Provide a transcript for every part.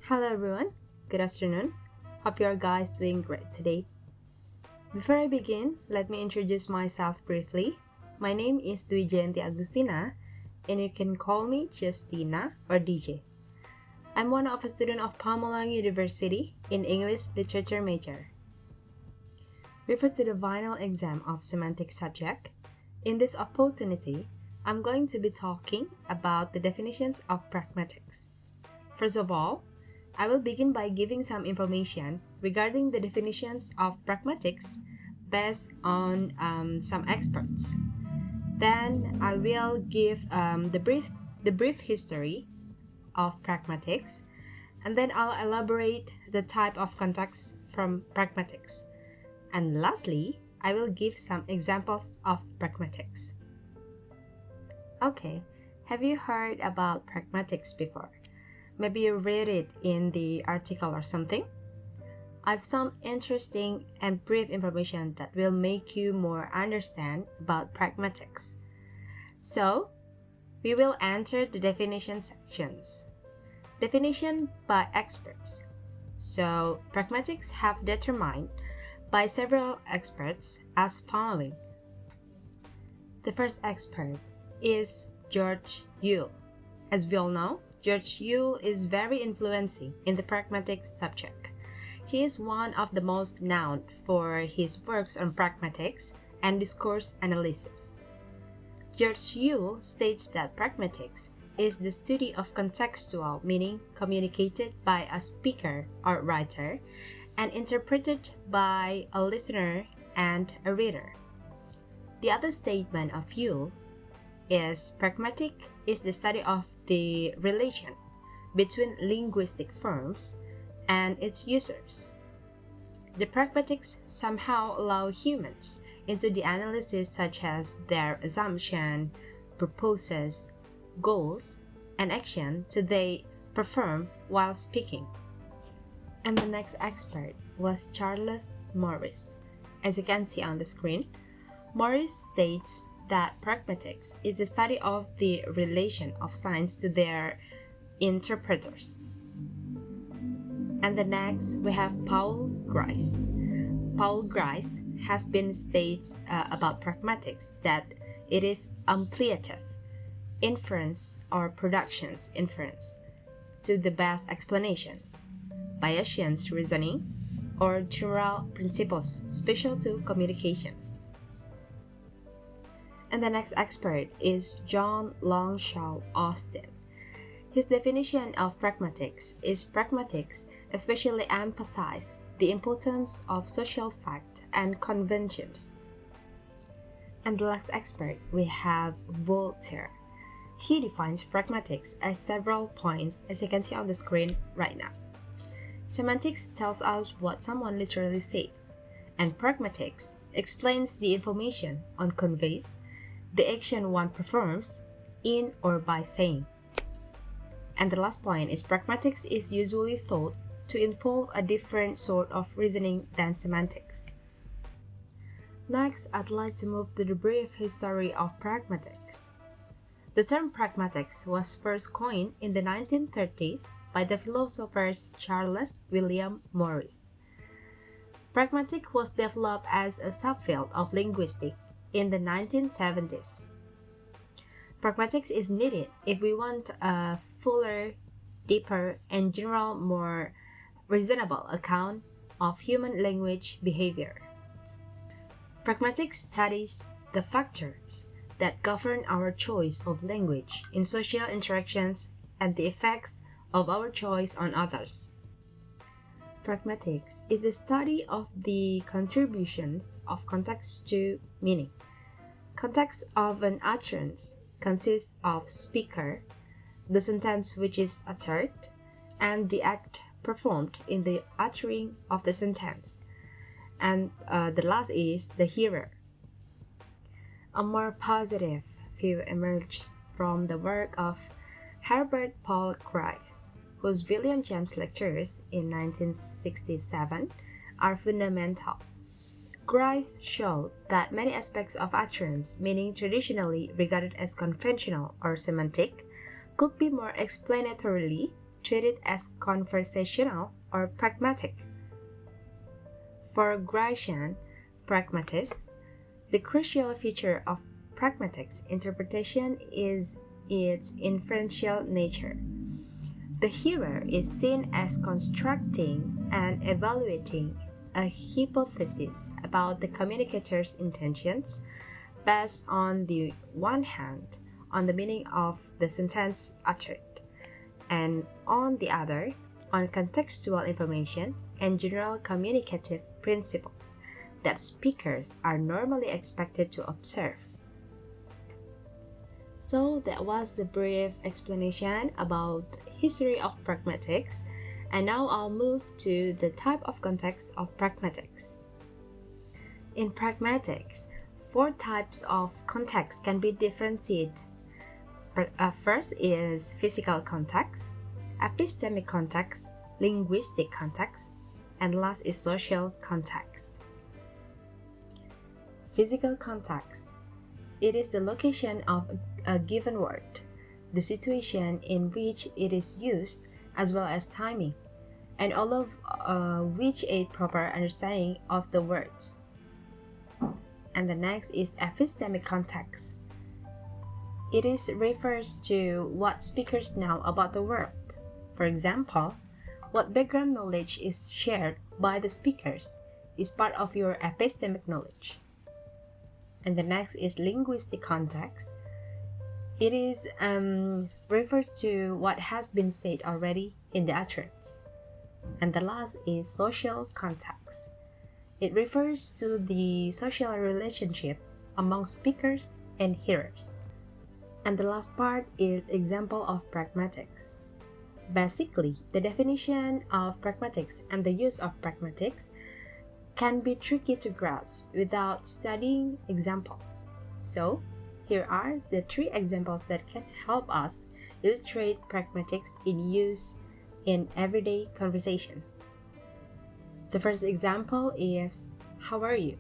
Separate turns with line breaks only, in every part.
Hello everyone, good afternoon. Hope you are guys doing great today. Before I begin, let me introduce myself briefly. My name is Dwi Jayanti Agustina and you can call me just Tina or DJ. I'm one of a student of Pamulang University in English Literature major. Refer to the final exam of semantic subject. In this opportunity, I'm going to be talking about the definitions of pragmatics. First of all, I will begin by giving some information regarding the definitions of pragmatics based on some experts. Then I will give the brief history of pragmatics, and then I'll elaborate the type of context from pragmatics. And lastly, I will give some examples of pragmatics. Okay, have you heard about pragmatics before? Maybe you read it in the article or something. I've some interesting and brief information that will make you more understand about pragmatics. So, we will enter the definition sections. Definition by experts. So, pragmatics have determined by several experts as following. The first expert is George Yule. As we all know, George Yule is very influential in the pragmatics subject. He is one of the most known for his works on pragmatics and discourse analysis. George Yule states that pragmatics is the study of contextual meaning communicated by a speaker or writer and interpreted by a listener and a reader. The other statement of Yule is pragmatic is the study of the relation between linguistic forms and its users. The pragmatics somehow allow humans into the analysis such as their assumption, purposes, goals, and action they perform while speaking. And the next expert was Charles Morris. As you can see on the screen, Morris states that pragmatics is the study of the relation of signs to their interpreters. And the next we have Paul Grice. Paul Grice has been states about pragmatics that it is ampliative inference or productions inference to the best explanations, Bayesian reasoning, or general principles special to communications. And the next expert is John Longshaw Austin. His definition of pragmatics is pragmatics especially emphasize the importance of social facts and conventions. And the last expert we have Voltaire. He defines pragmatics as several points as you can see on the screen right now. Semantics tells us what someone literally says, and pragmatics explains the information one conveys the action one performs in or by saying. And the last point is pragmatics is usually thought to involve a different sort of reasoning than semantics. Next, I'd like to move to the brief history of pragmatics. The term pragmatics was first coined in the 1930s by the philosophers Charles William Morris. Pragmatic was developed as a subfield of linguistics in the 1970s. Pragmatics is needed if we want a fuller, deeper, and general more reasonable account of human language behavior. Pragmatics studies the factors that govern our choice of language in social interactions and the effects of our choice on others. Pragmatics is the study of the contributions of context to meaning. Context of an utterance consists of speaker, the sentence which is uttered, and the act performed in the uttering of the sentence. And the last is the hearer. A more positive view emerged from the work of Herbert Paul Grice, whose William James lectures in 1967 are fundamental. Grice showed that many aspects of utterance, meaning traditionally regarded as conventional or semantic, could be more explanatorily treated as conversational or pragmatic. For Gratian pragmatists, the crucial feature of pragmatics interpretation is its inferential nature. The hearer is seen as constructing and evaluating a hypothesis about the communicator's intentions based on the one hand on the meaning of the sentence uttered, and on the other on contextual information and general communicative principles that speakers are normally expected to observe. So that was the brief explanation about history of pragmatics, and now I'll move to the type of context of pragmatics. In pragmatics, 4 types of context can be differentiated. First is physical context, epistemic context, linguistic context, and last is social context. Physical context. It is the location of a given word, the situation in which it is used, as well as timing, and all of which aid proper understanding of the words. And the next is epistemic context. It refers to what speakers know about the world. For example, what background knowledge is shared by the speakers is part of your epistemic knowledge. And the next is linguistic context. It refers to what has been said already in the utterance. And the last is social context. It refers to the social relationship among speakers and hearers. And the last part is example of pragmatics. Basically, the definition of pragmatics and the use of pragmatics can be tricky to grasp without studying examples. So, here are the 3 examples that can help us illustrate pragmatics in use in everyday conversation. The first example is, "How are you?"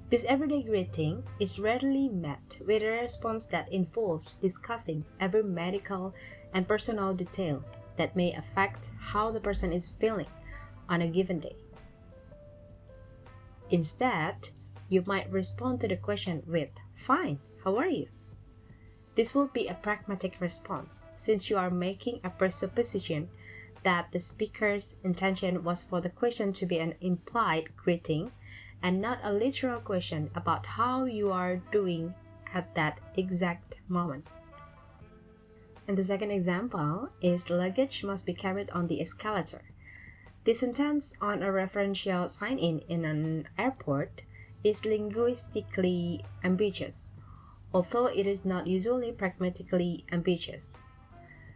This everyday greeting is rarely met with a response that involves discussing every medical and personal detail that may affect how the person is feeling on a given day. Instead, you might respond to the question with, "Fine, how are you?" This will be a pragmatic response since you are making a presupposition that the speaker's intention was for the question to be an implied greeting and not a literal question about how you are doing at that exact moment. And the second example is, "Luggage must be carried on the escalator." The sentence on a referential sign-in in an airport is linguistically ambiguous, although it is not usually pragmatically ambiguous.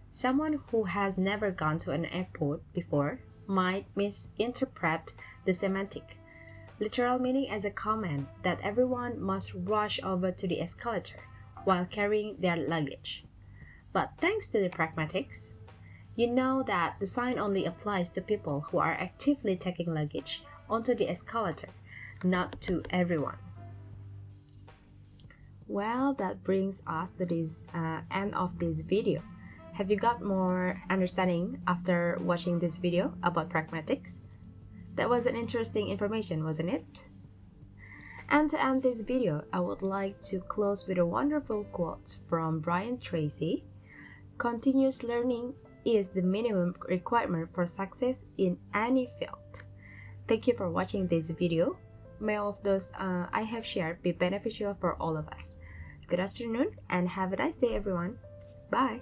Someone who has never gone to an airport before might misinterpret the semantic, literal meaning as a command that everyone must rush over to the escalator while carrying their luggage. But thanks to the pragmatics, you know that the sign only applies to people who are actively taking luggage onto the escalator, not to everyone. Well, that brings us to this end of this video. Have you got more understanding after watching this video about pragmatics? That was an interesting information, wasn't it? And to end this video, I would like to close with a wonderful quote from Brian Tracy. "Continuous learning is the minimum requirement for success in any field." Thank you for watching this video. May all of those I have shared be beneficial for all of us. Good afternoon and have a nice day, everyone. Bye.